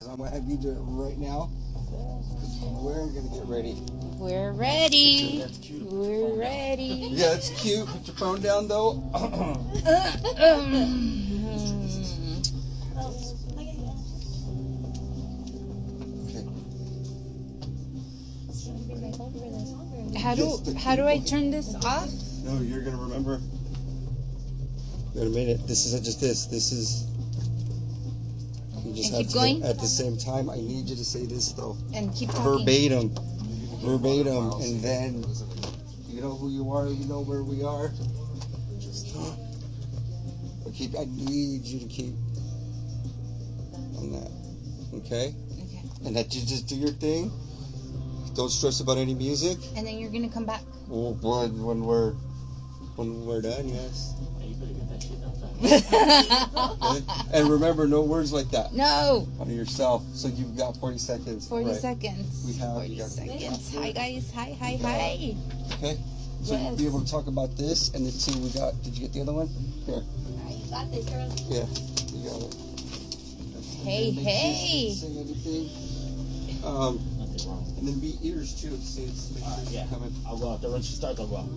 I'm going to have you do it right now. We're going to get ready. We're ready. That's cute. We're ready. Yeah, it's cute. Put your phone down, though. How do I turn this off? No, you're going to remember. Wait a minute. This isn't just this. This is... You just have keep to going? at the same time. I need you to say this, though. And keep talking. Verbatim. And then you know who you are. You know where we are. I need you to keep on that. Okay? Okay. And that you just do your thing. Don't stress about any music. And then you're gonna come back. Well, when we're done, yes. Okay? And remember, no words like that. No. On yourself. So you've got 40 seconds. 40 right. seconds. We have 40 seconds. Hi guys. Hi. Okay. So Yes. you'll be able to talk about this, and then see we got. Did you get the other one? Here. You got this, girl. Yeah. You got it. Hey. Sing anything. And then be ears too. See, it's coming. I'll go out there when she starts. I'll go out.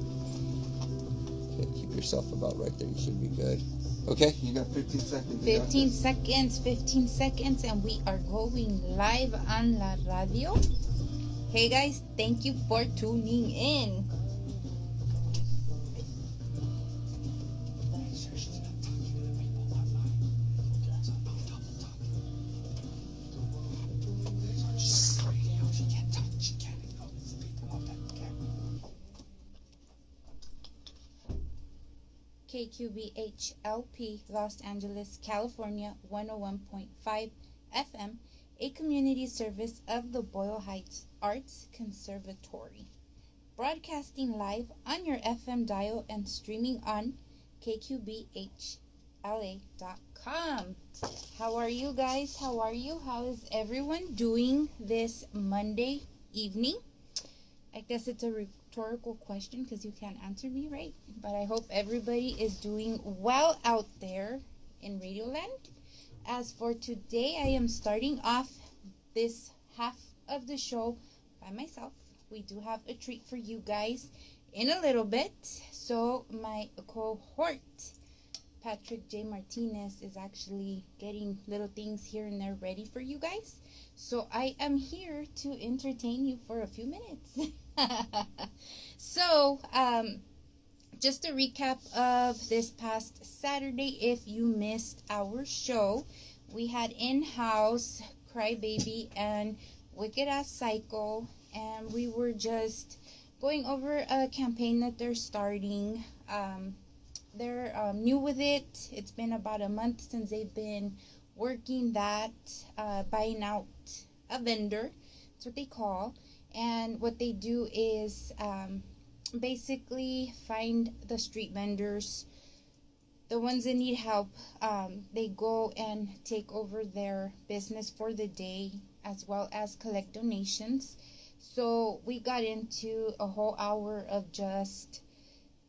Okay, keep yourself about right there. You should be good. Okay, you got 15 seconds. 15 seconds, and we are going live on La Radio. Hey guys, thank you for tuning in. KQBHLP, Los Angeles, California, 101.5 FM, a community service of the Boyle Heights Arts Conservatory. Broadcasting live on your FM dial and streaming on KQBHLA.com. How are you guys? How are you? How is everyone doing this Monday evening? I guess it's a rhetorical question because you can't answer me, right? But I hope everybody is doing well out there in Radioland. As for today, I am starting off this half of the show by myself. We do have a treat for you guys in a little bit. So my cohort, Patrick J. Martinez, is actually getting little things here and there ready for you guys. So I am here to entertain you for a few minutes. So, just a recap of this past Saturday. If you missed our show, we had in-house Crybaby and Wicked Ass Psycho, and we were just going over a campaign that they're starting. They're new with it. It's been about a month since they've been working that, buying out a vendor. That's what they call. And what they do is basically find the street vendors, the ones that need help. They go and take over their business for the day, as well as collect donations. So we got into a whole hour of just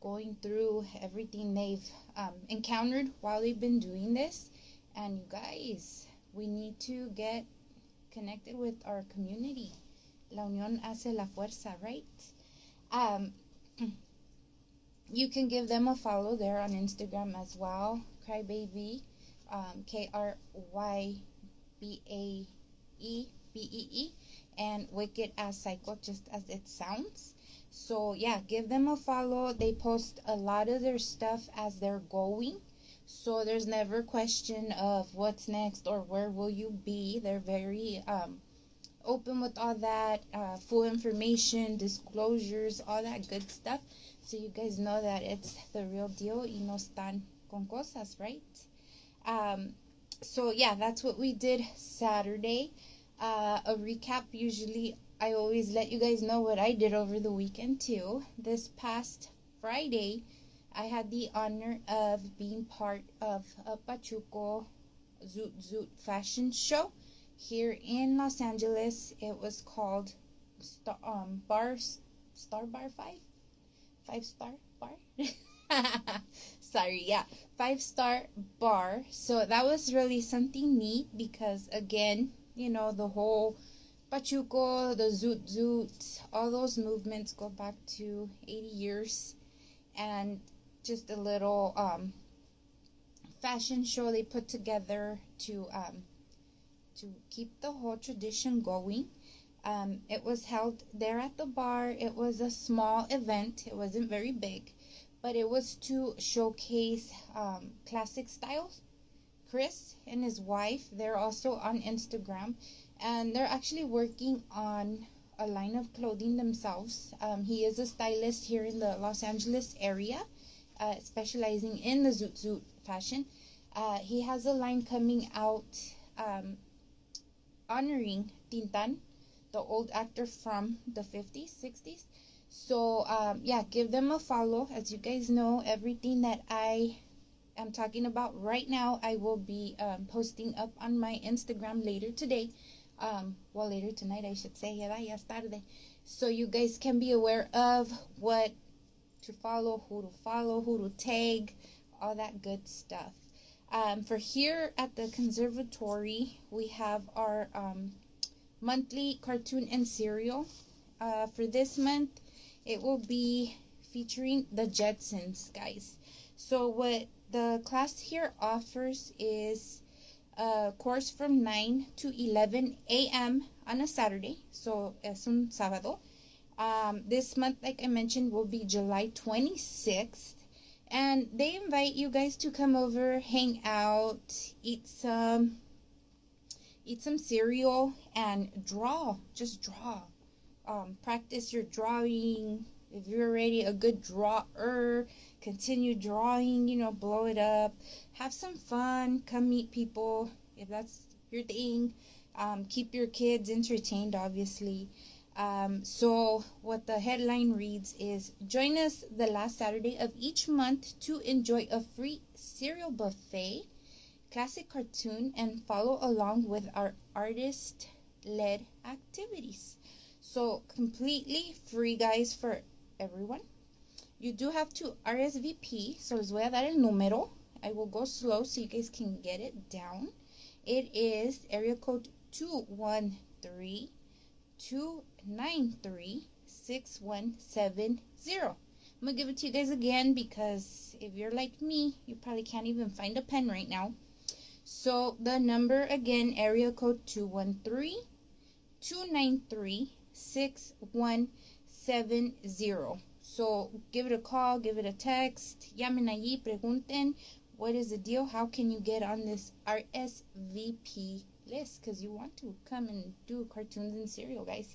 going through everything they've encountered while they've been doing this. And you guys, we need to get connected with our community. La unión hace la fuerza, right? You can give them a follow there on Instagram as well. Crybaby, KRYBAEBEE, and Wicked Ass Psycho, just as it sounds. So yeah, give them a follow. They post a lot of their stuff as they're going. So there's never question of what's next or where will you be. They're very open with all that, full information, disclosures, all that good stuff. So you guys know that it's the real deal y no están con cosas, right? So yeah, that's what we did Saturday. A recap, usually I always let you guys know what I did over the weekend too. This past Friday, I had the honor of being part of a Pachuco Zoot Zoot fashion show here in Los Angeles. It was called Star Bar 5-star bar. Sorry, yeah, 5-star bar. So that was really something neat because again, The whole Pachuco, the Zoot Zoot, all those movements go back to 80 years. And just a little fashion show they put together to keep the whole tradition going. It was held there at the bar. It was a small event. It wasn't very big, but it was to showcase classic styles. Chris and his wife, they're also on Instagram, and they're actually working on a line of clothing themselves. He is a stylist here in the Los Angeles area, specializing in the Zoot Zoot fashion. He has a line coming out honoring Tintan, the old actor from the 50s, 60s. So, yeah, give them a follow. As you guys know, everything that I am talking about right now, I will be posting up on my Instagram later today. Well, later tonight, I should say. Ya es tarde. So you guys can be aware of what to follow, who to tag, all that good stuff. For here at the conservatory, we have our monthly cartoon and cereal. For this month, it will be featuring the Jetsons, guys. So what the class here offers is a course from 9 to 11 a.m. on a Saturday. So es un sábado. This month, like I mentioned, will be July 26th. And they invite you guys to come over, hang out, eat some cereal, and draw. Just draw. Practice your drawing. If you're already a good drawer, continue drawing, blow it up. Have some fun. Come meet people if that's your thing. Keep your kids entertained, obviously. So what the headline reads is, join us the last Saturday of each month to enjoy a free cereal buffet, classic cartoon, and follow along with our artist-led activities. So completely free, guys, for everyone. You do have to RSVP, so les voy a dar el número. I will go slow so you guys can get it down. It is area code 213-293-6170. I'm going to give it to you guys again because if you're like me, you probably can't even find a pen right now. So the number again, area code 213-293-6170. So give it a call, give it a text, llamen allí, pregunten, what is the deal? How can you get on this RSVP list? Because you want to come and do cartoons and cereal, guys.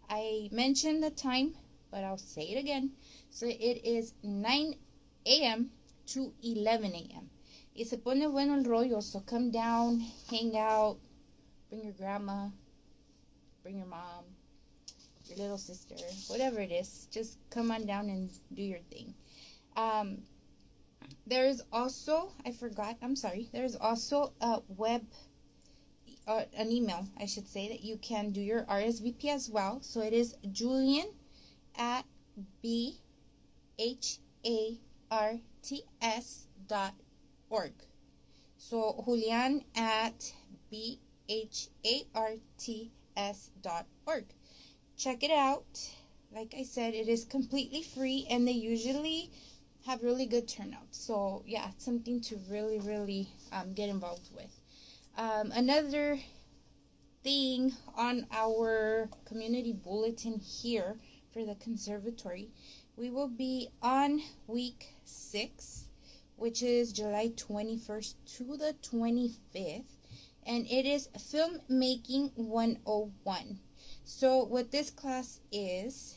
I mentioned the time, but I'll say it again. So it is 9 a.m. to 11 a.m. Y se pone bueno el rollo, so come down, hang out, bring your grandma, bring your mom, your little sister, whatever it is. Just come on down and do your thing. There's also, there's also a an email, I should say, that you can do your RSVP as well. So it is julian@bharts.org. So julian@bharts.org. Check it out. Like I said, it is completely free, and they usually have really good turnout. So yeah, it's something to really, really get involved with. Another thing on our community bulletin here for the conservatory, we will be on week 6, which is July 21st to the 25th, and it is Filmmaking 101. So what this class is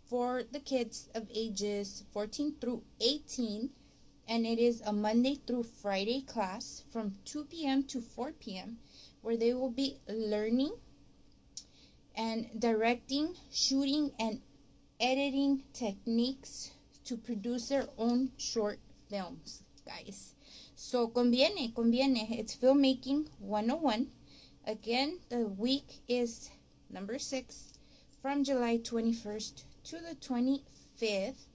for the kids of ages 14 through 18, and it is a Monday through Friday class from 2 p.m. to 4 p.m. where they will be learning and directing, shooting, and editing techniques to produce their own short films, guys. So conviene. It's Filmmaking 101. Again, the week is number 6 from July 21st to the 25th,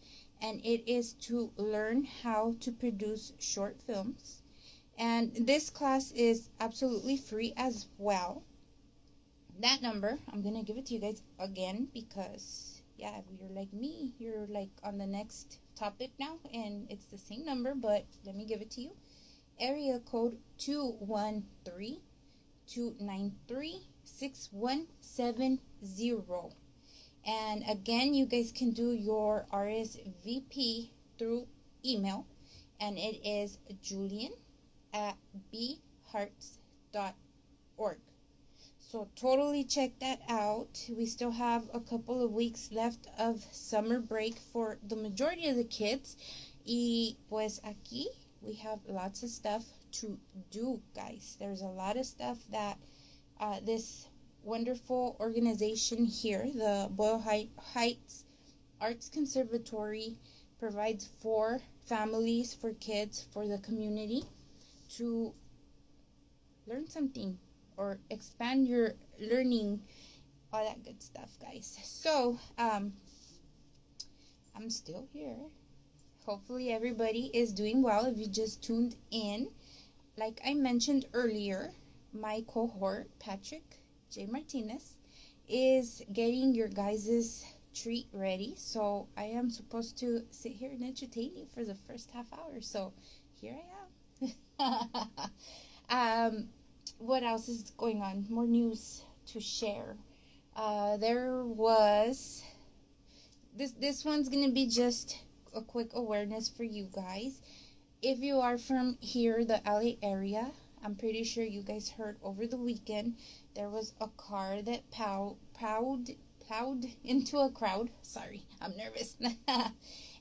and it is to learn how to produce short films. And this class is absolutely free as well. That number, I'm going to give it to you guys again because, yeah, if you're like me, you're like on the next topic now, and it's the same number, but let me give it to you. Area code 213-293-6170. And again, you guys can do your RSVP through email, and it is julian@bhearts.org. So totally check that out. We still have a couple of weeks left of summer break for the majority of the kids. Y pues aquí we have lots of stuff to do, guys. There's a lot of stuff that this wonderful organization here, the Boyle Heights Arts Conservatory, provides for families, for kids, for the community to learn something or expand your learning, all that good stuff, guys. So, I'm still here. Hopefully everybody is doing well if you just tuned in. Like I mentioned earlier, my cohort, Patrick J. Martinez, is getting your guys' treat ready. So I am supposed to sit here and entertain you for the first half hour. So here I am. What else is going on? More news to share. There was this one's gonna be just a quick awareness for you guys. If you are from here, the LA area, I'm pretty sure you guys heard over the weekend there was a car that plowed into a crowd. Sorry, I'm nervous.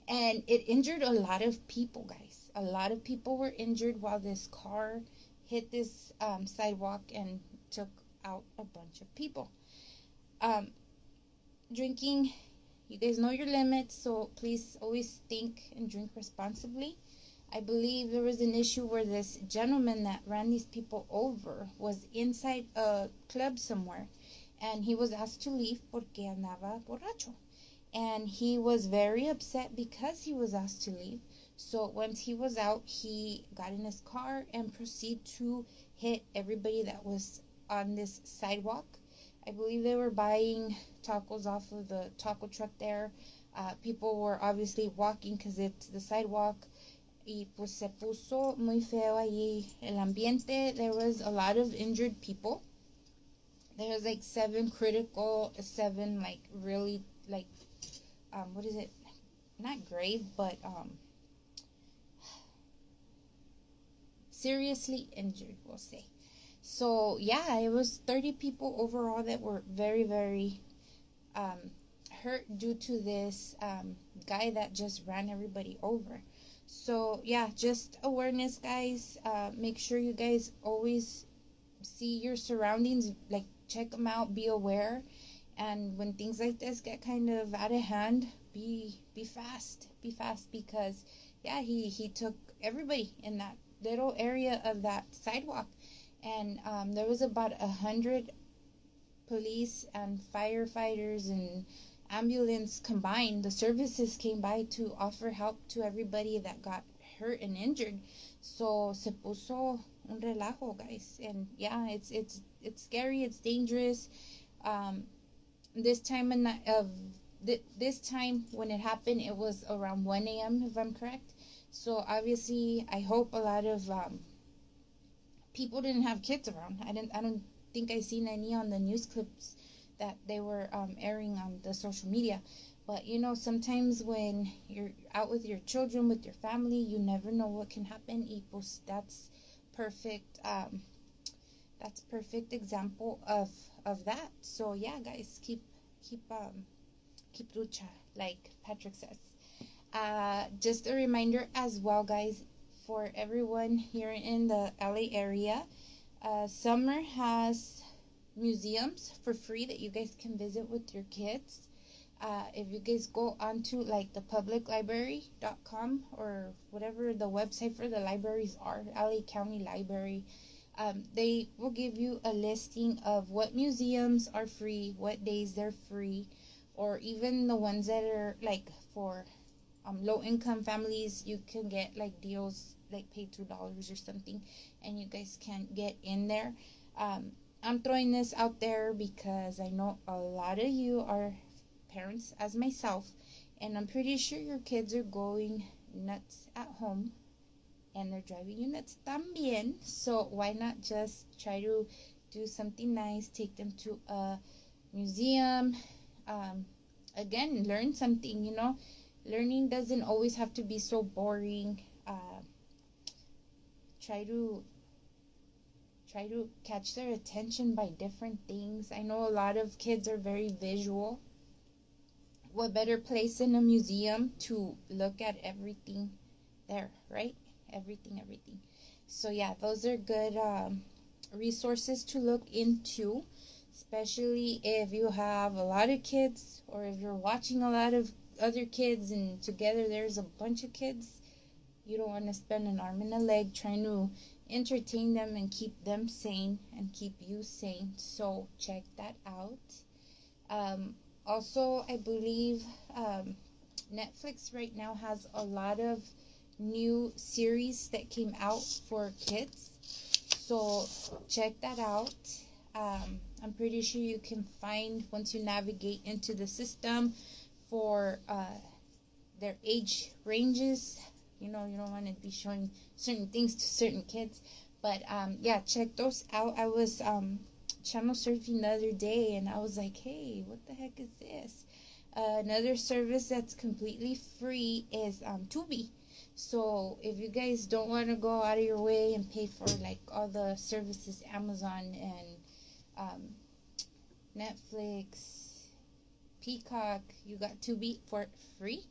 And it injured a lot of people, guys. A lot of people were injured while this car hit this sidewalk and took out a bunch of people. Drinking, you guys know your limits, so please always think and drink responsibly. I believe there was an issue where this gentleman that ran these people over was inside a club somewhere, and he was asked to leave porque andaba borracho. And he was very upset because he was asked to leave. So once he was out, he got in his car and proceeded to hit everybody that was on this sidewalk. I believe they were buying tacos off of the taco truck there. People were obviously walking because it's the sidewalk. Y pues se puso muy feo allí el ambiente. There was a lot of injured people. There was like 7 critical, 7 like really like, what is it? Not grave, but seriously injured, we'll say. So yeah, it was 30 people overall that were very, very hurt due to this guy that just ran everybody over. So yeah, just awareness, guys. Make sure you guys always see your surroundings, like check them out, be aware. And when things like this get kind of out of hand, be fast because yeah, he took everybody in that little area of that sidewalk. And there was about 100 police and firefighters and ambulance combined. The services came by to offer help to everybody that got hurt and injured. So se puso un relajo, guys. And yeah, it's scary, it's dangerous. This time this time when it happened, it was around 1 a.m. if I'm correct. So obviously, I hope a lot of people didn't have kids around. I don't think I seen any on the news clips that they were airing on the social media. But you know, sometimes when you're out with your children, with your family, you never know what can happen. Y pues that's perfect. That's perfect example of that. So yeah, guys, keep lucha, like Patrick says. Just a reminder as well, guys, for everyone here in the LA area, summer has museums for free that you guys can visit with your kids. If you guys go onto like the publiclibrary.com or whatever the website for the libraries are, LA County Library, they will give you a listing of what museums are free, what days they're free, or even the ones that are like for low income families. You can get like deals like pay $2 or something, and you guys can get in there. I'm throwing this out there because I know a lot of you are parents as myself, and I'm pretty sure your kids are going nuts at home, and they're driving you nuts también. So why not just try to do something nice, take them to a museum, again, learn something, learning doesn't always have to be so boring. Try to catch their attention by different things. I know a lot of kids are very visual. What better place in a museum to look at everything there, right? Everything. So yeah, those are good resources to look into, especially if you have a lot of kids, or if you're watching a lot of other kids and together there's a bunch of kids. You don't want to spend an arm and a leg trying to entertain them and keep them sane and keep you sane. So check that out. Also, I believe Netflix right now has a lot of new series that came out for kids. So check that out. I'm pretty sure you can find, once you navigate into the system, for their age ranges. You don't want to be showing certain things to certain kids. But yeah, check those out. I was channel surfing the other day, and I was like, hey, what the heck is this? Another service that's completely free is Tubi. So if you guys don't want to go out of your way and pay for like all the services, Amazon and Netflix, Peacock, you got Tubi for free.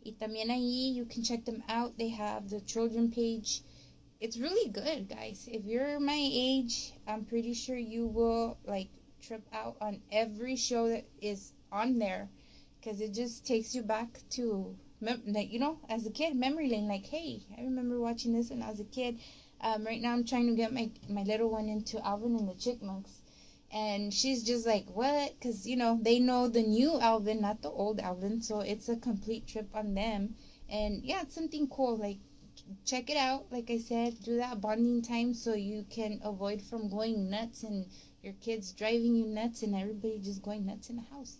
Y también ahí you can check them out. They have the children page. It's really good, guys. If you're my age, I'm pretty sure you will like trip out on every show that is on there, because it just takes you back to as a kid, memory lane. Like, hey, I remember watching this when I was a kid. Right now I'm trying to get my little one into Alvin and the Chipmunks, and she's just like, what? Because they know the new Alvin, not the old Alvin, so it's a complete trip on them. And yeah, it's something cool. Like, check it out. Like I said, do that bonding time so you can avoid from going nuts and your kids driving you nuts and everybody just going nuts in the house.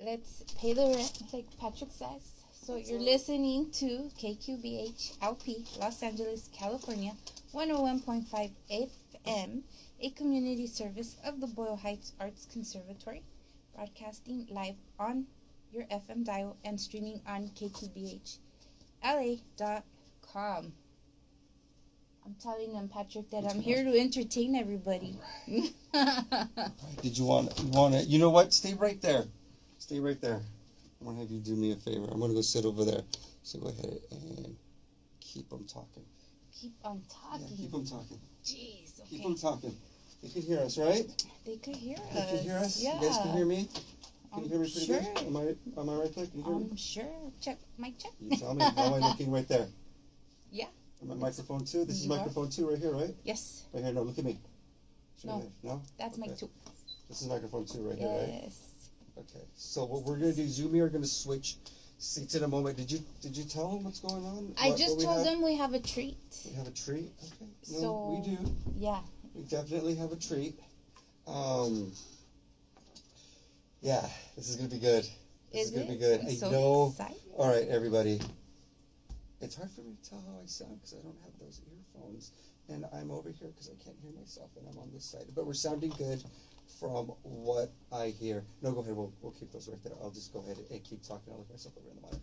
Let's pay the rent, like Patrick says. So you're listening to KQBH LP, Los Angeles, California, 101.5 FM, a community service of the Boyle Heights Arts Conservatory, broadcasting live on your FM dial and streaming on KQBHLA.com. I'm telling them, Patrick, that I'm here to entertain everybody. Did you want to, you know what? Stay right there. Stay right there. I'm going to have you do me a favor. I'm going to go sit over there. So go ahead and keep them talking. Keep on talking? Yeah, keep them talking. Jeez, okay. Keep them talking. They can hear us, right? They could hear us. They can hear us? Yeah. You guys can hear me? Can you hear me pretty sure. good? Am I right there? Can you hear me? Sure. Check. Mic check. You tell me. How am I looking right there? Yeah. Am I microphone 2? This is You are? microphone 2 right here, right? Yes. Right here. No, look at me. No. That's okay. mic 2. This is microphone 2 right here, right? Yes. Okay. So what we're going to do, Zoomy are going to switch seats in a moment. Did you tell them what's going on? I just told them we have a treat. We have a treat? Okay. No, So, we do. Yeah. We definitely have a treat. Yeah, this is going to be good. This is going to be good. I'm so excited. All right, everybody. It's hard for me to tell how I sound because I don't have those earphones. And I'm over here because I can't hear myself, and I'm on this side. But we're sounding good from what I hear. No, go ahead. We'll keep those right there. I'll just go ahead and keep talking. I'll look myself over in the monitor.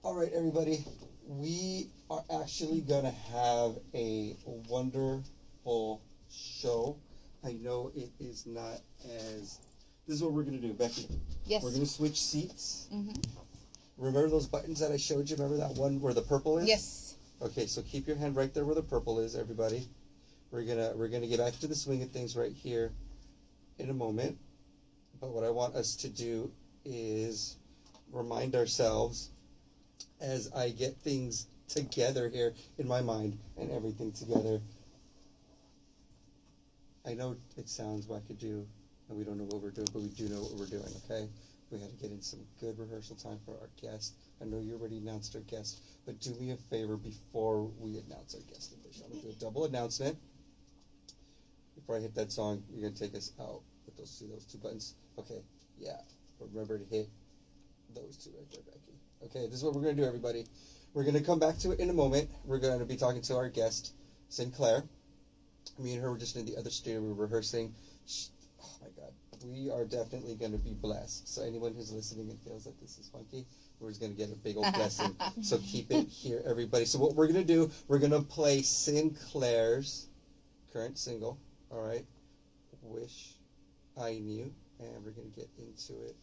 All right, everybody. We are actually going to have a wonderful show. I know it is not as... This is what we're going to do, Becky. Yes. We're going to switch seats. Mm-hmm. Remember those buttons that I showed you? Remember that one where the purple is? Yes. Okay, so keep your hand right there where the purple is, everybody. We're gonna get back to the swing of things right here in a moment. But what I want us to do is remind ourselves as I get things together here in my mind and everything together. I know it sounds wackadoo and we don't know what we're doing, but we do know what we're doing, okay? We had to get in some good rehearsal time for our guest. I know you already announced our guest, but do me a favor before we announce our guest official. I'm going to do a double announcement. Before I hit that song, you're going to take us out with those two buttons. Okay, yeah. Remember to hit those two right there, Becky. Okay, this is what we're going to do, everybody. We're going to come back to it in a moment. We're going to be talking to our guest, Sinclaire. Me and her were just in the other studio. We were rehearsing. Oh, my God. We are definitely going to be blessed. So anyone who's listening and feels that this is funky, we're just going to get a big old blessing. So keep it here, everybody. So what we're going to do, we're going to play Sinclaire's current single, all right, Wish I Knew, and we're going to get into it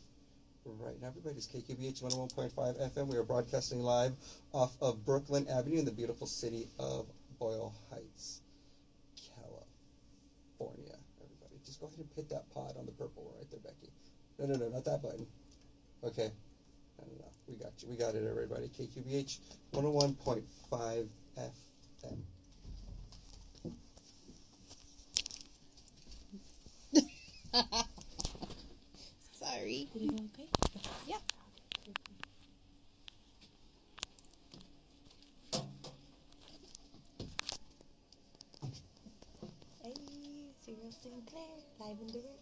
right now. Everybody's KQBH 101.5 FM. We are broadcasting live off of Brooklyn Avenue in the beautiful city of Boyle Heights, California. Everybody, just go ahead and hit that pod on the purple one right there, Becky. No, not that button. Okay. No. We got you. We got it, everybody. KQBH 101.5 FM. Sorry. Are you okay? Yeah. Hey, it's your girl Sinclaire, live and direct.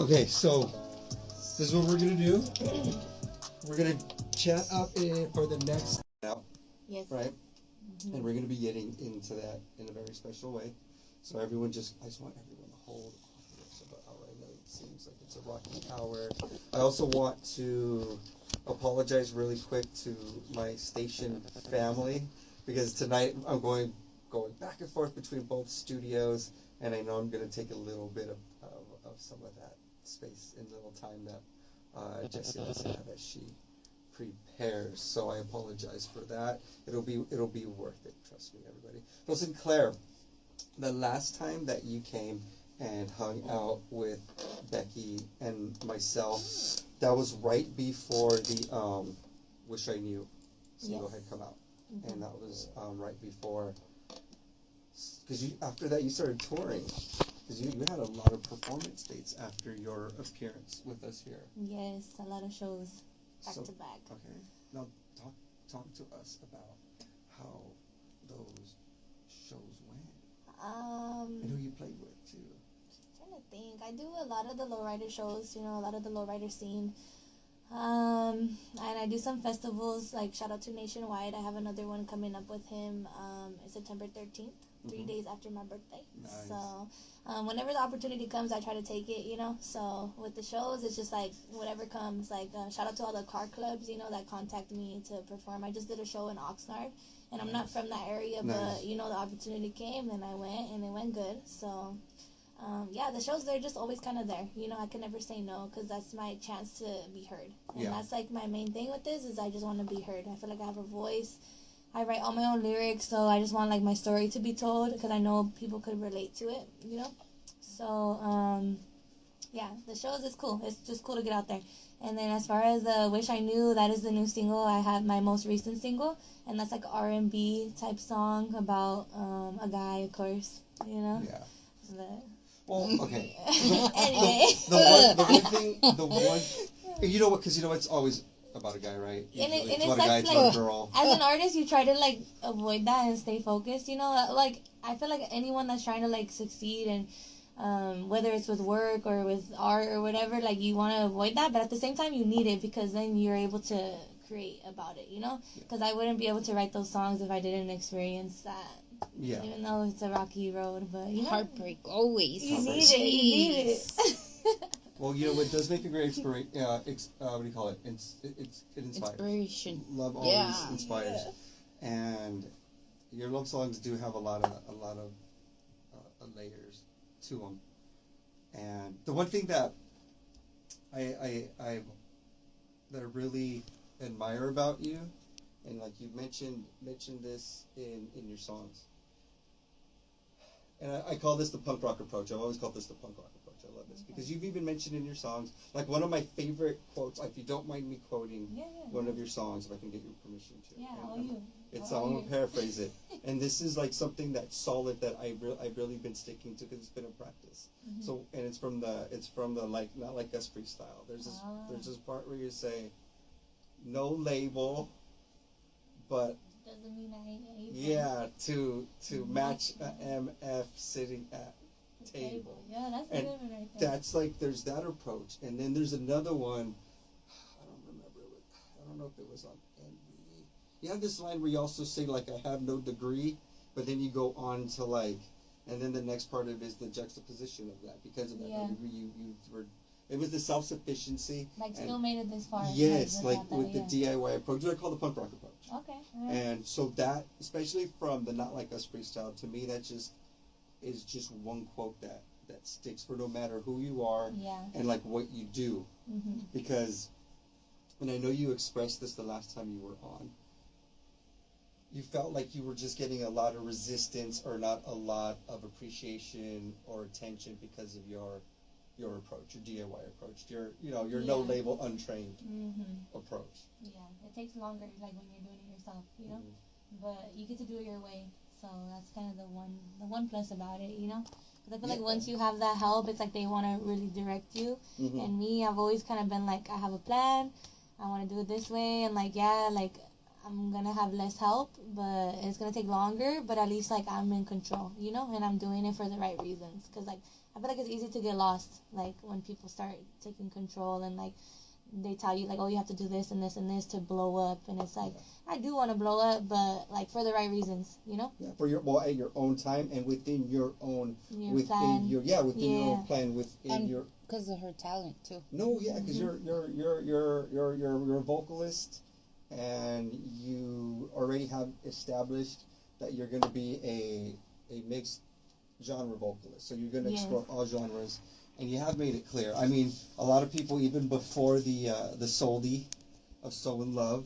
Okay, so this is what we're gonna do. We're gonna chat up for the next now, Yes. right? Mm-hmm. And we're gonna be getting into that in a very special way. So I just want everyone to hold on to this. I know it seems like it's a rocky hour. I also want to apologize really quick to my station family because tonight I'm going back and forth between both studios, and I know I'm going to take a little bit of some of that space and little time that Jessie doesn't have as she prepares. So I apologize for that. It'll be worth it. Trust me, everybody. So Sinclaire, the last time that you came and hung out with Becky and myself, that was right before the Wish I Knew single had come out. Mm-hmm. And that was right before, because after that you started touring, because you had a lot of performance dates after your appearance with us here. Yes, a lot of shows back to back. Okay, now talk to us about how those shows went. And who you played with too. Trying to think. I do a lot of the lowrider shows, a lot of the lowrider scene. And I do some festivals, like shout out to Nationwide. I have another one coming up with him September 13th, 3 days after my birthday. Nice. So whenever the opportunity comes, I try to take it, So with the shows, it's just like whatever comes. Like shout out to all the car clubs, that contact me to perform. I just did a show in Oxnard, and I'm not from that area, but the opportunity came, and I went, and it went good. So. The shows, they're just always kind of there. I can never say no because that's my chance to be heard. And that's like my main thing with this is I just want to be heard. I feel like I have a voice. I write all my own lyrics, so I just want like my story to be told because I know people could relate to it, So, the shows is cool. It's just cool to get out there. And then as far as Wish I Knew, that is the new single. I have my most recent single, and that's like R&B type song about a guy, of course, Yeah. But, well, okay. Anyway. The one, it's always about a guy, right? And it's it's about a guy, like, it's about a girl. As an artist, you try to like avoid that and stay focused. Like I feel like anyone that's trying to like succeed and whether it's with work or with art or whatever, like you want to avoid that, but at the same time you need it because then you're able to create about it. Because I wouldn't be able to write those songs if I didn't experience that. Yeah. Even though it's a rocky road, but Heartbreak always. You need it. You need it. Well, it does make a great inspiration. What do you call it? It inspires. Inspiration. Love always inspires, and your love songs do have a lot of layers to them. And the one thing that I really admire about you, and like you've mentioned this in your songs. And I call this the punk rock approach. I've always called this the punk rock approach. I love this because you've even mentioned in your songs, like one of my favorite quotes. If you don't mind me quoting one of your songs, if I can get your permission to. Yeah, I'm gonna paraphrase it, and this is like something that's solid that I've really been sticking to because it's been a practice. So, and it's from the like Not Like Us freestyle. There's this part where you say, no label, but doesn't mean I ain't able. yeah, to match a MF sitting at table. Yeah, that's a good one right there. That's like there's that approach, and then there's another one. I don't remember. I don't know if it was on NB. You have this line where you also say like I have no degree, but then you go on to like, and then the next part of it is the juxtaposition of that because of that no degree you were. It was the self-sufficiency. Like still made it this far. Yes, like with the DIY approach. What I call the punk rock approach. Okay. And so that, especially from the Not Like Us freestyle, to me that just is just one quote that sticks for no matter who you are and like what you do. Because, and I know you expressed this the last time you were on, you felt like you were just getting a lot of resistance or not a lot of appreciation or attention because of your approach, your DIY approach, your no label, untrained approach. Yeah, it takes longer, like when you're doing it yourself, but you get to do it your way. So that's kind of the one plus about it, Because I feel like once you have that help, it's like they want to really direct you. And me, I've always kind of been like, I have a plan, I want to do it this way, and like I'm gonna have less help, but it's gonna take longer. But at least like I'm in control, and I'm doing it for the right reasons. Cause like I feel like it's easy to get lost, like when people start taking control and like they tell you like, oh, you have to do this and this and this to blow up, and it's like I do want to blow up, but like for the right reasons, Yeah, for at your own time and within your own plan. Your own plan within your. Because of her talent too. No, yeah, because you're a vocalist, and you already have established that you're going to be a mixed genre vocalist, so you're going to explore all genres, and you have made it clear. I mean, a lot of people even before the Soldi of So in Love,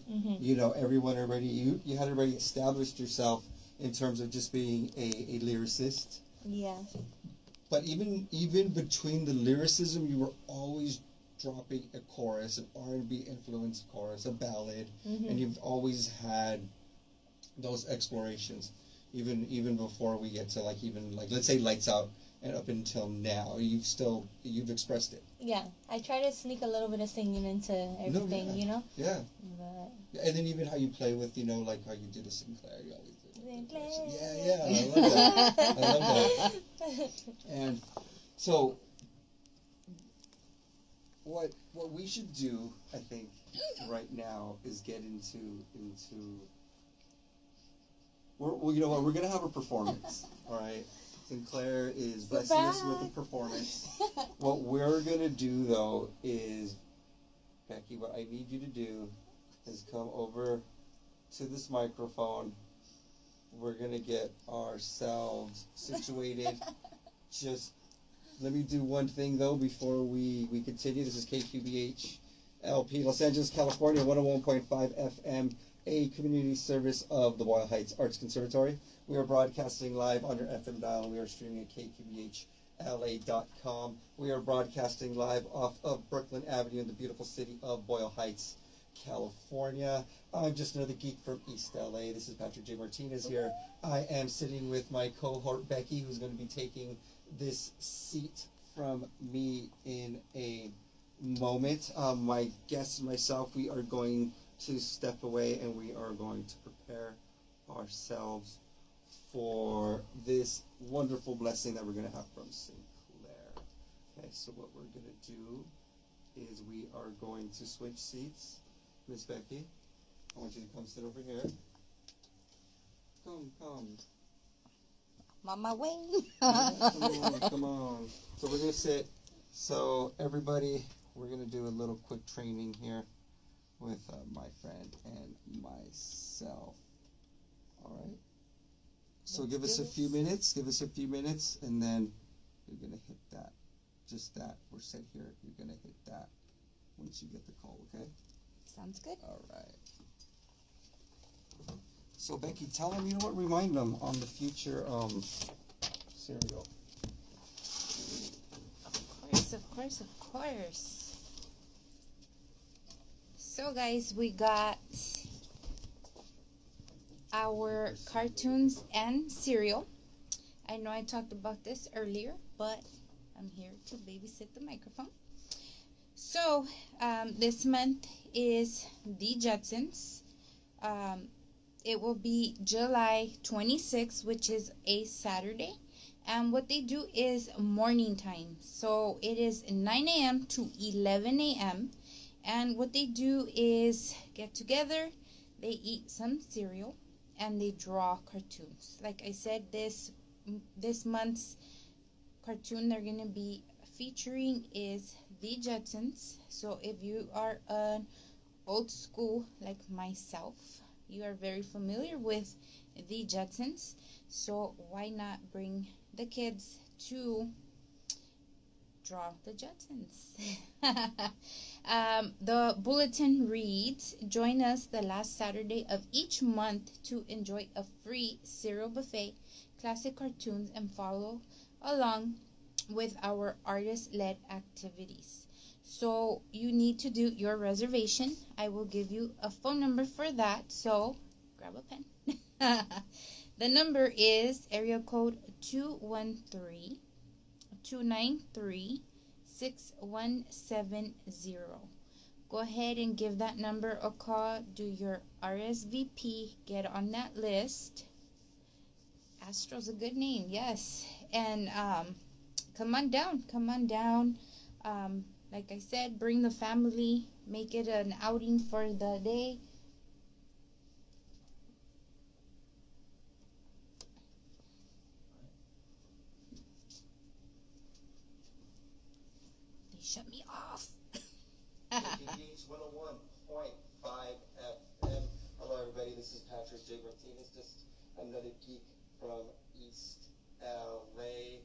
everyone already you had already established yourself in terms of just being a lyricist. Yeah. But even between the lyricism, you were always dropping a chorus, an R&B influenced chorus, a ballad, and you've always had those explorations. Even before we get to let's say Lights Out and up until now, you've expressed it. Yeah, I try to sneak a little bit of singing into everything, Yeah. But And then even how you play with, like how you do the Sinclaire, you always do. Sinclaire. Yeah, I love that. And so, what we should do, I think, right now is get into. We're gonna have a performance, all right. Sinclaire is blessing us with a performance. What we're gonna do though is, Becky, what I need you to do is come over to this microphone. We're gonna get ourselves situated. Just let me do one thing though before we continue. This is KQBH LP, Los Angeles, California, 101.5 FM. A community service of the Boyle Heights Arts Conservatory. We are broadcasting live on your FM dial. We are streaming at kqbhla.com. We are broadcasting live off of Brooklyn Avenue in the beautiful city of Boyle Heights, California. I'm just another geek from East LA. This is Patrick J. Martinez here. I am sitting with my cohort Becky, who's going to be taking this seat from me in a moment. My guest and myself, we are going to step away and we are going to prepare ourselves for this wonderful blessing that we're going to have from Sinclaire. Okay, so what we're going to do is we are going to switch seats. Miss Becky, I want you to come sit over here. Come. I'm on my way. Come on. So we're going to sit. So everybody, we're going to do a little quick training here with my friend and myself. All right. So give us a few minutes, and then you're going to hit that. Just that. We're set here. You're going to hit that once you get the call, okay? Sounds good. All right. So, Becky, tell them, remind them on the future cereal. Of course, of course. So, guys, we got our cartoons and cereal. I know I talked about this earlier, but I'm here to babysit the microphone. So, this month is the Jetsons. It will be July 26th, which is a Saturday. And what they do is morning time. So, it is 9 a.m. to 11 a.m. And what they do is get together, they eat some cereal, and they draw cartoons. Like I said, this month's cartoon they're going to be featuring is the Jetsons. So if you are an old school like myself, you are very familiar with the Jetsons. So why not bring the kids to draw the Jetsons? The bulletin reads, join us the last Saturday of each month to enjoy a free cereal buffet, classic cartoons, and follow along with our artist-led activities. So you need to do your reservation. I will give you a phone number for that, so grab a pen. The number is area code 213-293-6170. Go ahead and give that number a call. Do your RSVP. Get on that list. Astro's a good name, yes. And come on down. Like I said, bring the family. Make it an outing for the day. They shut me off. KPH 101.5 FM. Hello, everybody. This is Patrick J. Martinez, just another geek from East LA.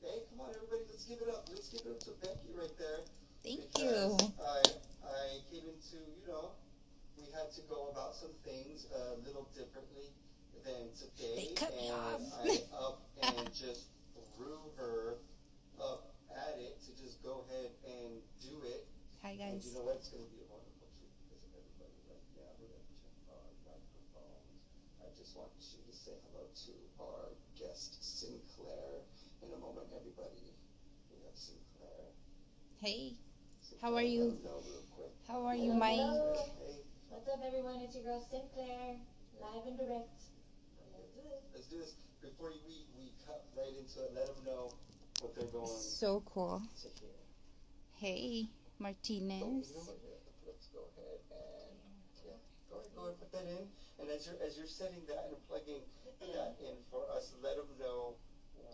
Hey, come on, everybody. Let's give it up. Let's give it up to Becky right there. Thank you. I came into, we had to go about some things a little differently than today. They cut me off. I up and just threw her up at it to just go ahead and do it. Hi, guys. And you know what? It's going to be a wonderful treat because of everybody right now. We're going to check our microphones. I just want you to say hello to our guest, Sinclair. In a moment, everybody. We have Sinclair. Hey. Sinclair, How are you? real quick. How are you, Mike? Hey. What's up, everyone? It's your girl Sinclair, live and direct. Let's do this. Before we cut right into it, let them know what they're going So cool. to hear. Hey, Martinez. So, let's go ahead and go ahead, put that in. And as you're setting that and plugging that in for us, let them know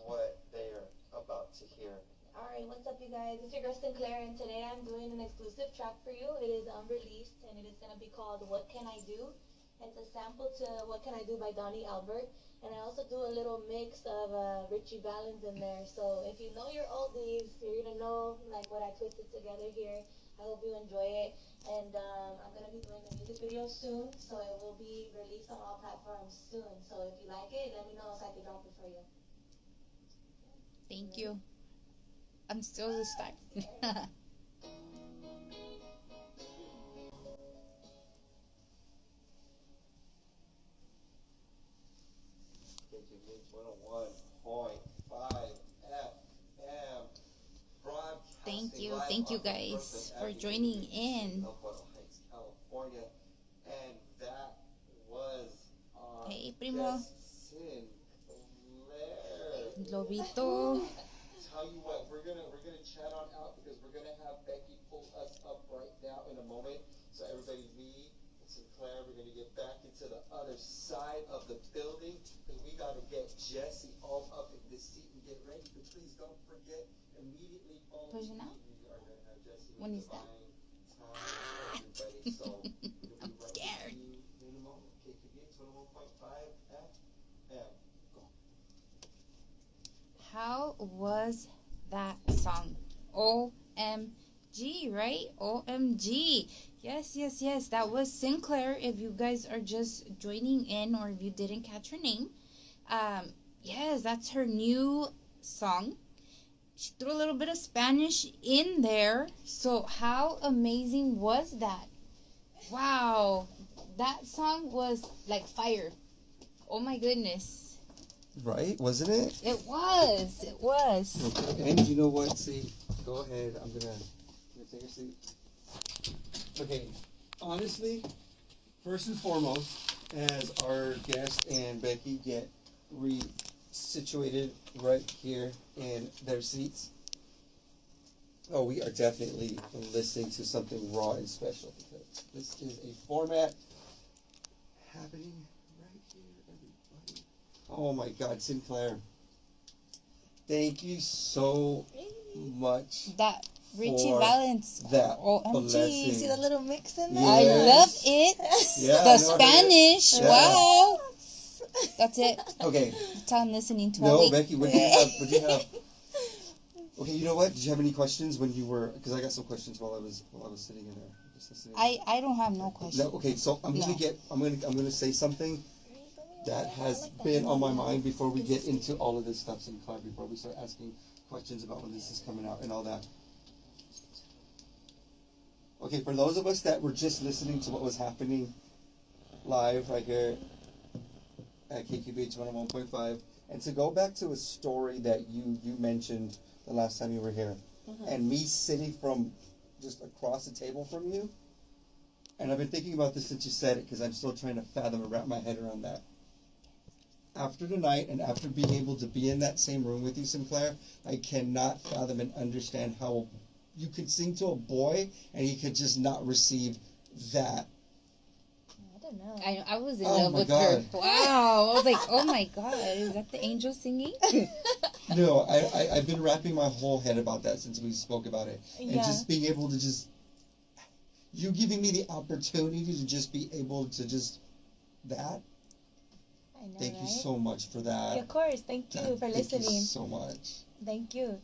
what they're about to hear. Alright, what's up, you guys? It's your girl Sinclair, and today I'm doing an exclusive track for you. It is unreleased, and it is going to be called What Can I Do? It's a sample to What Can I Do by Donnie Albert, and I also do a little mix of Richie Valens in there. So if you know your oldies, you're going to know like what I twisted together here. I hope you enjoy it, and I'm going to be doing the music video soon, so it will be released on all platforms soon. So if you like it, let me know so I can drop it for you. Thank you. I'm still the star. KPH 101.5 FM. Thank you guys for joining in. Heights, California. And that was our Hey, primo. guest, Sinclair. Lobito. Tell you what, we're gonna chat on out because we're gonna have Becky pull us up right now in a moment. So everybody, me and Sinclair, we're gonna get back into the other side of the building because we gotta get Jesse all up in this seat and get ready. But please don't forget immediately on Pushing TV, out? we are gonna have Jesse When with is that? Divine Time, everybody. So we'll I'm be right scared. with you in a moment. KPBH 101.5 FM. Go. How was that song? OMG, right? OMG. Yes. That was Sinclair. If you guys are just joining in or if you didn't catch her name, yes, that's her new song. she threw a little bit of Spanish in there. So how amazing was that? Wow. That song was like fire. Oh my goodness. Right? Wasn't it? It was. It was. Okay. And you know what? See, go ahead. I'm gonna take a seat. Okay. Honestly, first and foremost, as our guest and Becky get situated right here in their seats. Oh, we are definitely listening to something raw and special because this is a format happening right here, everybody. Oh my God, Sinclair. Thank you so much. That Richie for Valens. that OMG. blessing. See the little mix in there? I Yes. love it. Yeah, The I know, Spanish. Yeah. Wow. That's it. Okay. That's how I'm listening to No, all week. Becky, what do you have? What do you have? Okay, you know what? Did you have any questions when you were? Because I got some questions while I was sitting in there. Just listening. I don't have no questions. No, okay, so I'm gonna say something that has been on my mind before we get into all of this stuff, Sinclair, before we start asking questions about when this is coming out and all that. Okay, for those of us that were just listening to what was happening live right here at KQBH 101.5, and to go back to a story that you mentioned the last time you were here, and me sitting from just across the table from you, and I've been thinking about this since you said it because I'm still trying to fathom and wrap my head around that. After tonight and after being able to be in that same room with you, Sinclair, I cannot fathom and understand how you could sing to a boy and he could just not receive that. I don't know. I was in Oh love my with God. her. Wow. I was like, oh my God, is that the angel singing? No, I've been wrapping my whole head about that since we spoke about it. And Yeah. just being able to just, you giving me the opportunity to just be able to just, that. I know, Thank right? you so much for that. Of course. Thank you for Thank listening. you so much. Thank you.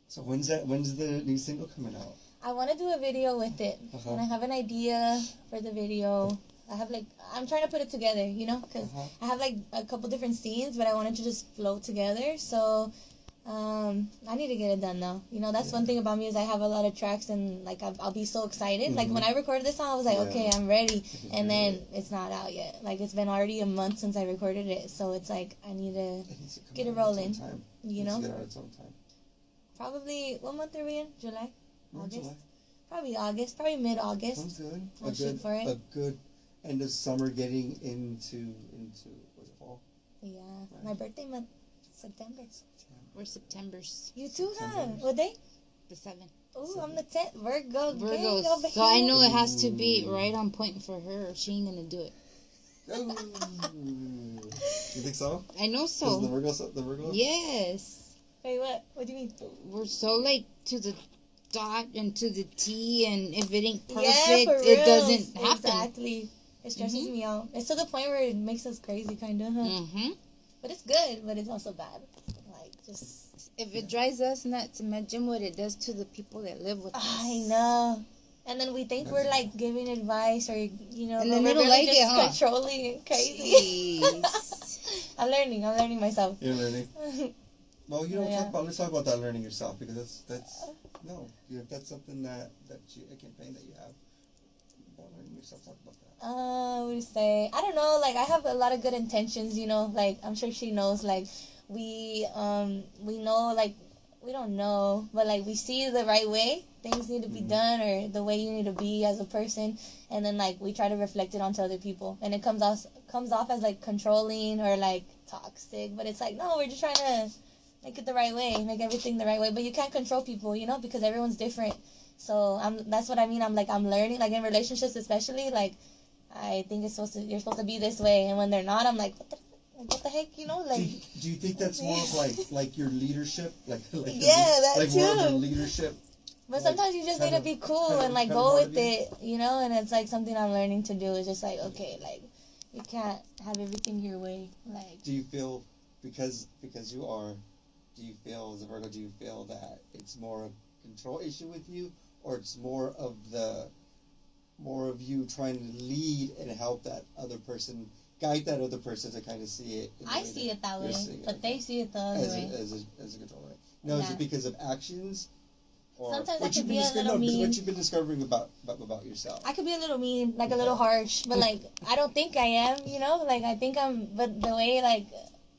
So when's the new single coming out? I want to do a video with it, Uh-huh. and I have an idea for the video. I'm trying to put it together, you know, because Uh-huh. I have like a couple different scenes, but I want it to just flow together. So, I need to get it done though. You know, that's one thing about me is I have a lot of tracks, and like I'll be so excited. Like when I recorded this song, I was like, okay, I'm ready, and then it's not out yet. Like it's been already a month since I recorded it, so it's like I need to It needs to come get it out at rolling. its own time. You It needs know? to get out at its own time. Probably, what month are we in? July? We're in August? July. Probably August, probably mid-August. Sounds good. I'll shoot for it. A good end of summer getting into was it fall? Yeah, my birthday month, September. We're September's. You too, huh? September. What day? The 7th. Oh, I'm the 10th. Virgo. gang Virgos. over So I here. know it has to be right on point for her or she ain't gonna do it. Ooh. You think so? I know Is so. the Virgo? Yes. Wait, what? What do you mean? We're so like to the dot and to the T, and if it ain't perfect, Yeah, for it real. doesn't happen. Exactly. It stresses me out. It's to the point where it makes us crazy, kind of. Huh? Mm-hmm. But it's good, but it's also bad. Like, just... If it drives us nuts, imagine what it does to the people that live with us. I know. And then we think we're, like, giving advice or, you know, And but then we're they don't really like just it, huh? controlling and crazy. Jeez. I'm learning myself. You're learning. Well, you know, Yeah. let's talk about that learning yourself because that's something that a campaign that you have about learning yourself. Talk about that. What do you say? I don't know. Like, I have a lot of good intentions, you know. Like, I'm sure she knows. Like, we know, like, we don't know, but, like, we see the right way things need to be done or the way you need to be as a person. And then, like, we try to reflect it onto other people. And it comes off as, like, controlling or, like, toxic. But it's like, no, we're just trying to make it the right way, make everything the right way. But you can't control people, you know, because everyone's different. So that's what I mean. I'm learning, like in relationships especially, like I think you're supposed to be this way, and when they're not, I'm like, what the heck, you know, like. Do you think that's more of like your leadership, like Yeah, that like more of too. your leadership? But sometimes you just need to be cool and like go with it, you know. And it's like something I'm learning to do. It's just like, okay, like you can't have everything your way. Like. Do you feel because you are? Do you feel as a Virgo? Do you feel that it's more a control issue with you, or it's more of you trying to lead and help that other person, guide that other person to kind of see it? I see it that way, but they see it the other way. As a control, right? Now, is it because of actions? Or sometimes I what could you've be been a little mean. what you've been discovering about yourself. I could be a little mean, like a little harsh, but like I don't think I am, you know. Like I think I'm, but the way like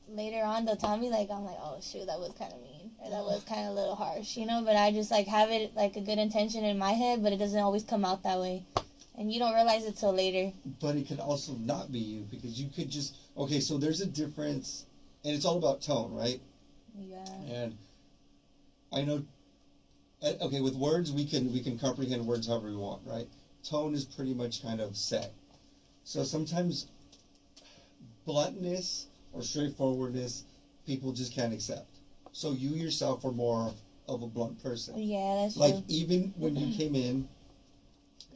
later on they'll tell me like I'm like, oh shoot, that was kind of mean, or that was kind of a little harsh, you know. But I just like have it like a good intention in my head, but it doesn't always come out that way, and you don't realize it till later. But it could also not be you, because you could just so there's a difference, and it's all about tone, right? Yeah. And I know. Okay, with words we can comprehend words however we want, right? Tone is pretty much kind of set. So sometimes bluntness or straightforwardness people just can't accept. So you yourself are more of a blunt person. Yeah, that's like true. even when you came in,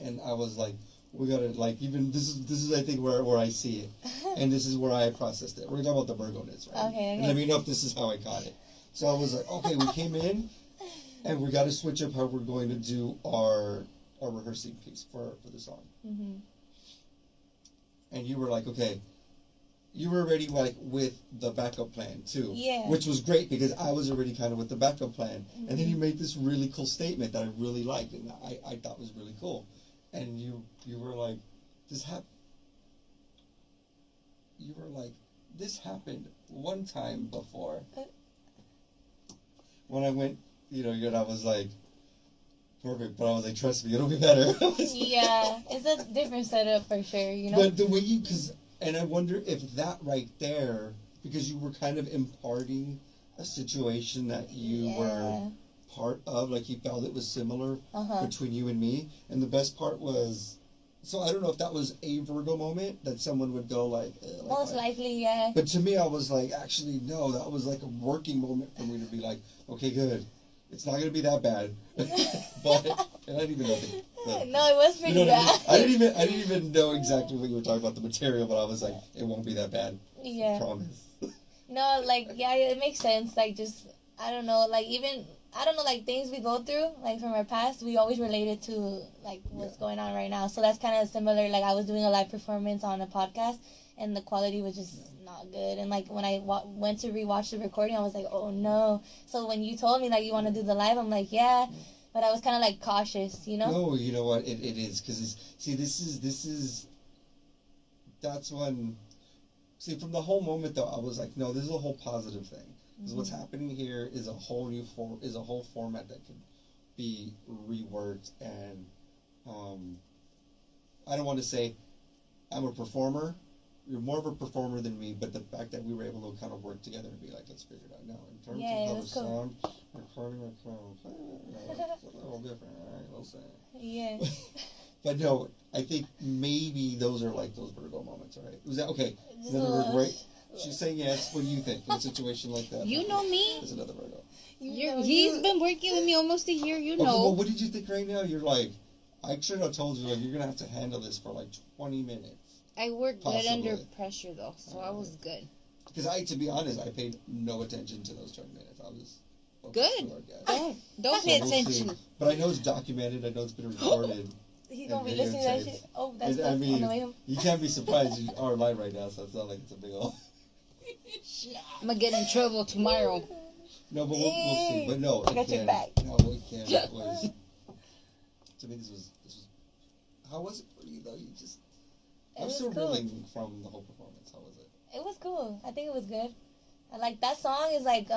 and I was like, we gotta like even this is I think where I see it, and this is where I processed it. We're talking about the Virgo-ness, right? Okay. And let me know if this is how I caught it. So I was like, okay, we came in. And we got to switch up how we're going to do our rehearsing piece for the song. Mm-hmm. And you were like, okay, you were already like with the backup plan too. Yeah. Which was great because I was already kind of with the backup plan. Mm-hmm. And then you made this really cool statement that I really liked and I thought was really cool. And you were like, this happened one time before. When I went, and I was like, perfect, but I was like, trust me, it'll be better. Yeah, it's a different setup for sure, But the way and I wonder if that right there, because you were kind of imparting a situation that you were part of, like you felt it was similar between you and me. And the best part was, so I don't know if that was a Virgo moment that someone would go like most likely, yeah. But to me, I was like, actually, no, that was like a working moment for me to be like, okay, good. It's not going to be that bad. But, and I didn't even know no, it was pretty bad. I didn't even know exactly what you were talking about, the material, but I was like, it won't be that bad. Yeah. I promise. No, like, yeah, it makes sense. Like, just, I don't know, like, even, I don't know, like, things we go through, like, from our past, we always relate it to, like, what's going on right now. So that's kind of similar. Like, I was doing a live performance on a podcast, and the quality was just not good. And, like, when I went to rewatch the recording, I was like, oh, no. So when you told me, like, you want to do the live, I'm like, yeah. But I was kind of, like, cautious, you know? No, you know what? It is. Because, that's when, from the whole moment, though, I was like, no, this is a whole positive thing. Because what's happening here is a whole new format that could be reworked. And I don't want to say I'm a performer. You're more of a performer than me, but the fact that we were able to kind of work together and be like, let's figure it out now. In terms of how the sound, recording, it's a little different, all right, we'll say. Yeah. But no, I think maybe those are like those Virgo moments, all right? Was that okay? Another Virgo, right? She's saying yes. What do you think in a situation like that? You know me. There's another Virgo. He's been working with me almost a year, you know. Okay, well, what did you think right now? You're like, I should have told you, like, you're going to have to handle this for like 20 minutes. I worked good under pressure, though, so I was good. Because to be honest, I paid no attention to those 20 minutes. I was good. Don't pay attention. But I know it's documented. I know it's been recorded. He's going to be listening to that shit. Oh, that's I mean, you can't be surprised. You are live right now, so it's not like it's a big old... I'm going to get in trouble tomorrow. No, but we'll see. But no, I got your back. No, we can't. It was... To me, this was... How was it for you, though? I'm still reeling from the whole performance. How was it? It was cool. I think it was good. Like, that song is like,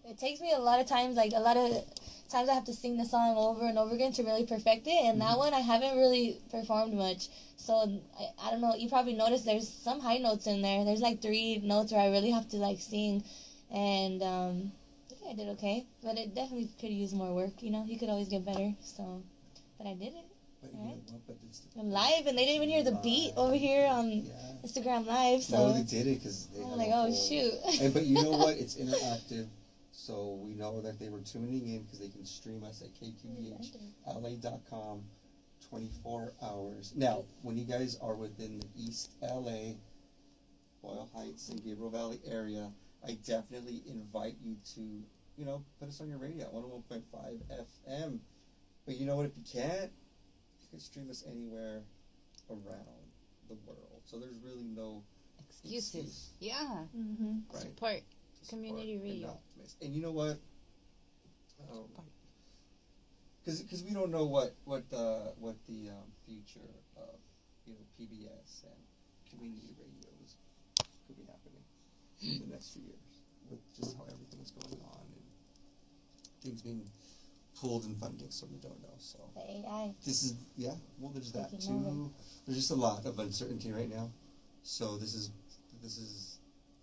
it takes me a lot of times I have to sing the song over and over again to really perfect it, and that one I haven't really performed much. So, I don't know, you probably noticed there's some high notes in there. There's like 3 notes where I really have to like sing, and I think I did okay. But it definitely could use more work, you know? You could always get better, so, but I did it. But you know what? But I'm live, and they didn't even hear the beat over here on Instagram Live. So no, they did it because they. I'm like, oh shoot! But you know what? It's interactive, so we know that they were tuning in because they can stream us at kqbhla.com 24 hours. Now, when you guys are within the East LA, Boyle Heights, and Gabriel Valley area, I definitely invite you to, put us on your radio, 101.5 FM. But you know what? If you can't, you can stream us anywhere around the world. So there's really no excuses. Yeah. Mm-hmm. Right. Support community radio. And you know what? Because we don't know what the future of PBS and community radios could be happening in the next few years with just how everything's going on and things being pulled in funding, so we don't know. So the AI. this is well, there's that Taking too. over. There's just a lot of uncertainty right now. So this is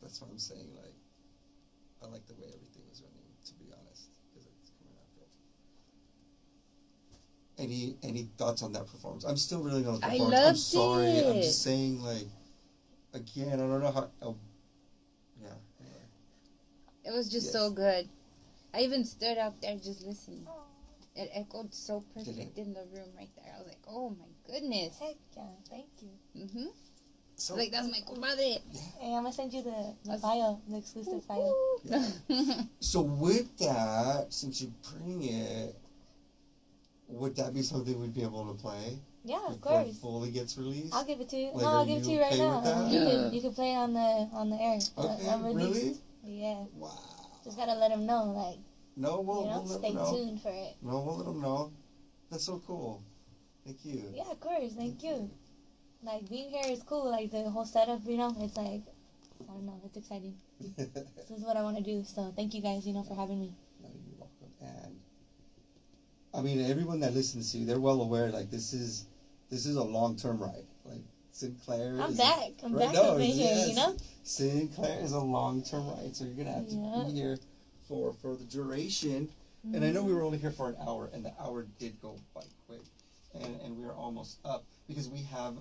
that's why I'm saying, like, I like the way everything is running, to be honest, because it's coming out good. Any thoughts on that performance? I'm still really on the I performance. I'm loved sorry. it. I'm just saying, like, again, I don't know how. Anyway. It was just Yes. so good. I even stood up there just listening. It echoed so perfect in the room right there. I was like, oh my goodness. Heck yeah, thank you. Mhm. So Like, that's my comadre. Hey, I'm gonna send you the file, the exclusive file. So with that, since you bring it, would that be something we'd be able to play? Yeah, of Before it course. fully gets released? I'll give it to you. Like, No, are I'll give it to you you right okay now. with that? And then you can play it on the air. Okay, Unreleased. really? Yeah. Wow. Just gotta let them know, like, No, we'll let stay them know. tuned for it. No, we'll let them know. That's so cool. Thank you. Yeah, of course. Thank you. Like, being here is cool. Like, the whole setup, it's like, I don't know, it's exciting. This is what I want to do. So, thank you guys, for having me. No, you're welcome. And I mean, everyone that listens to you, they're well aware. Like, this is a long-term ride. Like, Sinclair. I'm is back. I'm right, back no, up in here, yes. Sinclair is a long-term ride, so you're gonna have to Yeah. be here for the duration. And I know we were only here for an hour, and the hour did go by quick, and we are almost up because we have,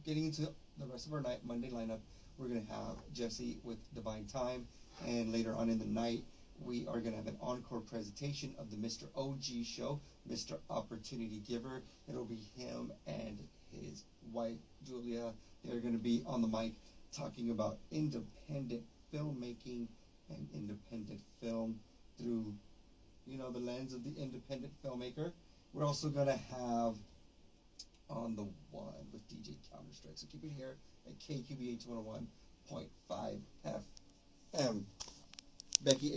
getting into the rest of our Monday lineup. We're gonna have Jesse with Divine Time, and later on in the night we are gonna have an encore presentation of the Mr. OG show, Mr. Opportunity Giver. It'll be him and his wife Julia. They're gonna be on the mic talking about independent filmmaking and independent film through, the lens of the independent filmmaker. We're also gonna have on the one with DJ Counterstrike. So keep it here at KQBH 101.5 FM. Becky,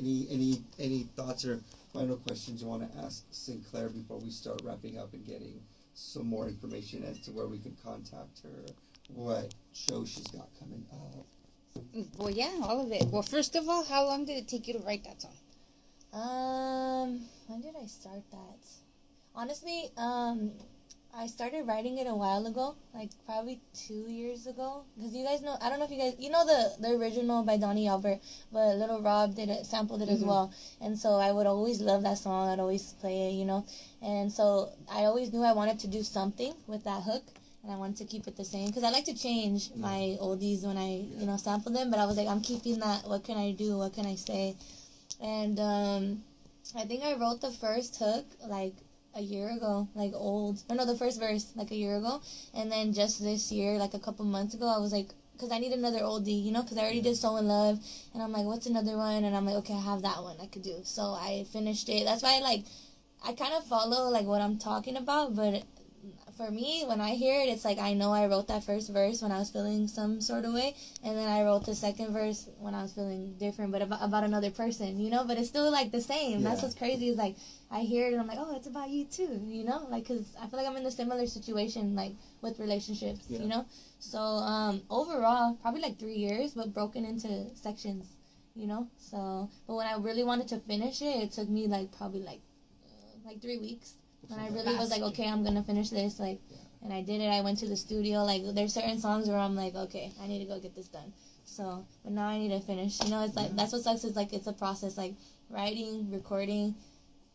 any thoughts or final questions you want to ask Sinclair before we start wrapping up and getting some more information as to where we can contact her, what show she's got coming up? Well, yeah, all of it. Well, first of all, how long did it take you to write that song? When did I start that? Honestly, I started writing it a while ago, like probably 2 years ago. Because you guys know, I don't know if you guys, the original by Donnie Albert, but Little Rob sampled it as well. And so I would always love that song. I'd always play it, And so I always knew I wanted to do something with that hook. And I wanted to keep it the same. Because I like to change my oldies when I, sample them. But I was like, I'm keeping that. What can I do? What can I say? And I think I wrote the first hook, like, a year ago, like old. Or no, the first verse, like a year ago. And then just this year, like a couple months ago, I was like, because I need another oldie, because I already did So in Love. And I'm like, what's another one? And I'm like, okay, I have that one I could do. So I finished it. That's why, I kind of follow, what I'm talking about. But for me, when I hear it, it's like I know I wrote that first verse when I was feeling some sort of way. And then I wrote the second verse when I was feeling different, but about another person, But it's still, the same. Yeah. That's what's crazy is, I hear it and I'm like, oh, it's about you too, because I feel like I'm in a similar situation, with relationships, So, overall, probably 3 years, but broken into sections, So, but when I really wanted to finish it, it took me, probably 3 weeks. And I really was like, okay, I'm going to finish this, and I did it. I went to the studio. There's certain songs where I'm like, okay, I need to go get this done. So, but now I need to finish. It's that's what sucks is, it's a process, writing, recording,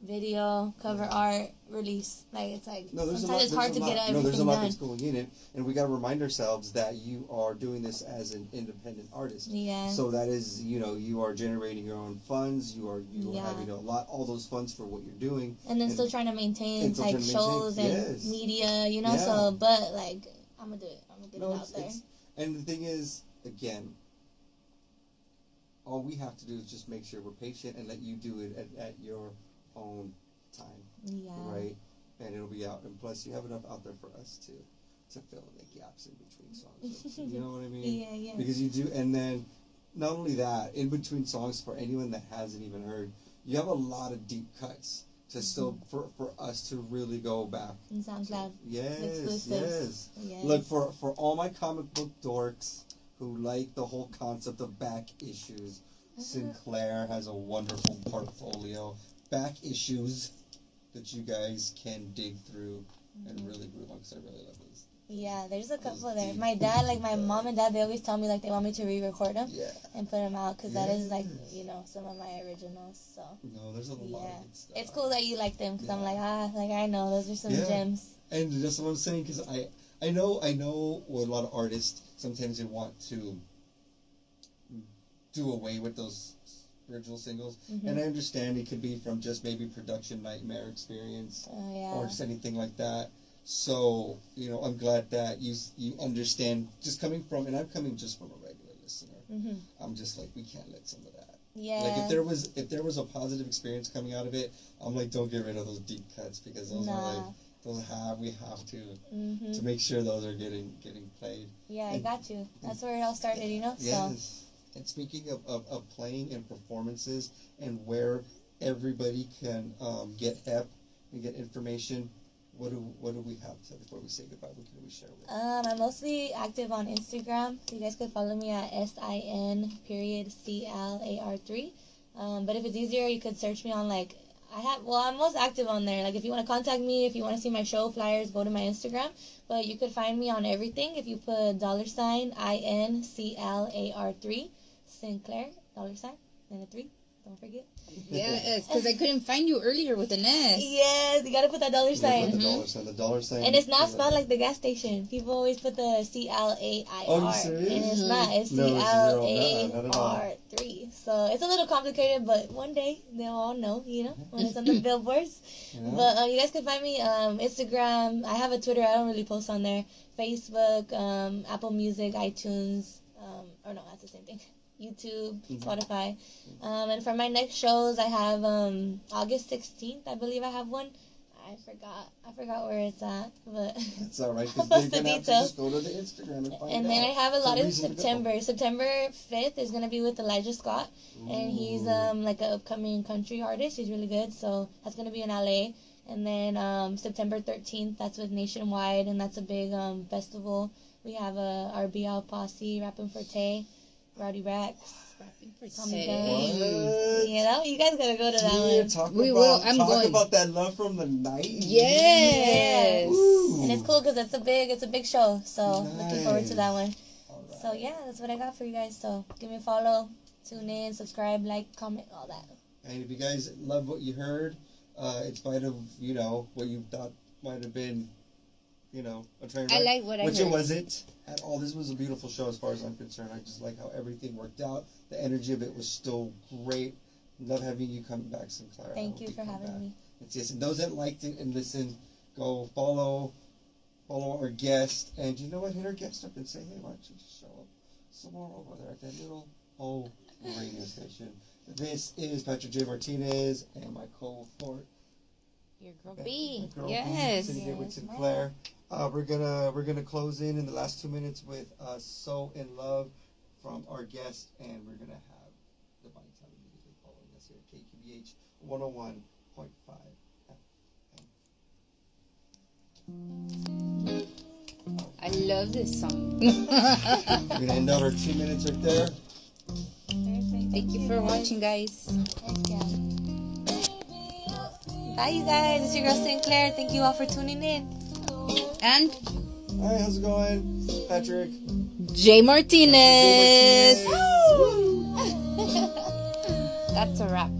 video, cover art, release. It's sometimes it's hard to get everything there's a lot done. that's going in it, and we got to remind ourselves that you are doing this as an independent artist. Yeah. So that is, you are generating your own funds. You are having all those funds for what you're doing, and then still trying to maintain shows and yes. media, Yeah. So, but I'm gonna do it. I'm gonna get it out there. And the thing is, again, all we have to do is just make sure we're patient and let you do it at your own time, right? And it'll be out. And plus, you have enough out there for us to fill in the gaps in between songs. You know what I mean? Yeah. Because you do, and then not only that, in between songs, for anyone that hasn't even heard, you have a lot of deep cuts to still for us to really go back. In SoundCloud. Yes, Exclusives. yes. Look, for all my comic book dorks who like the whole concept of back issues, Sinclair has a wonderful portfolio. Back issues that you guys can dig through and really groove on, because I really love these. Yeah, there's a couple there. My dad, like my mom and dad, they always tell me like they want me to re-record them and put them out, because that is like, you know, some of my originals. So no, there's a lot of good stuff. It's cool that you like them, because I'm like, like I know those are some gems. And that's what I'm saying, because I know with a lot of artists, sometimes they want to do away with those original singles, and I understand it could be from just maybe production nightmare experience or just anything like that. So, you know, I'm glad that you understand, just coming from, and I'm coming just from a regular listener. I'm just like, we can't let some of that. Yeah. Like if there was a positive experience coming out of it, I'm like, don't get rid of those deep cuts, because those are like we have to make sure those are getting played. Yeah, I got you. That's where it all started, you know. Yes. And speaking of playing and performances and where everybody can get help and get information, what do we have to, before we say goodbye? What can we share with? I'm mostly active on Instagram, so you guys could follow me at SIN.CLAR3. But if it's easier, you could search me on like I'm most active on there. Like if you want to contact me, if you want to see my show flyers, go to my Instagram. But you could find me on everything if you put $INCLAR3 Sinclair $, and a 3. Don't forget. Yes, because I couldn't find you earlier with an S. Yes, you gotta put that $. The $sign. And it's not spelled like the gas station. People always put the CLAIR. Oh, you serious? And it's not. It's CLAR3. So it's a little complicated, but one day they'll all know, you know, when it's on the billboards. But you guys can find me Instagram. I have a Twitter. I don't really post on there. Facebook, Apple Music, iTunes. Or no, that's the same thing. YouTube, Spotify. And for my next shows, I have August 16th, I believe I have one. I forgot where it's at, but it's all right, because they're gonna have to just go to the Instagram and find out. And then I have a lot in September. September 5th is gonna be with Elijah Scott, and he's like an upcoming country artist. He's really good, so that's gonna be in LA. And then September 13th, that's with Nationwide, and that's a big festival. We have a RBL Posse, Rappin' for Tay, Rowdy Rex, Tommy Gunn. Yeah, you guys gotta go to that one. Talk about that love from the night. Yes. And it's cool because it's a big show. So looking forward to that one. Right. So yeah, that's what I got for you guys. So give me a follow, tune in, subscribe, like, comment, all that. And if you guys love what you heard, in spite of what you thought might have been, a train wreck, I like what I heard. Which it wasn't at all. This was a beautiful show as far as I'm concerned. I just like how everything worked out. The energy of it was still great. Love having you come back, Sinclair. Thank you for having me. Yes, and those that liked it and listened, go follow our guest. And you know what? Hit our guest up and say, hey, why don't you just show up somewhere over there at that little old radio station. This is Patrick J. Martinez and my co-fort. Your girl B. Yes. Sitting here with Sinclair. We're gonna close in the last 2 minutes with "So in Love" from our guest, and we're gonna have the Bonnie Tyler music following us here at KQBH 101.5. I love this song. We're gonna end out our 2 minutes right there. Thank you for watching, guys. Bye, you guys. It's your girl Sinclair. Thank you all for tuning in. And hi, how's it going, Patrick? J. Martinez. Woo! That's a wrap.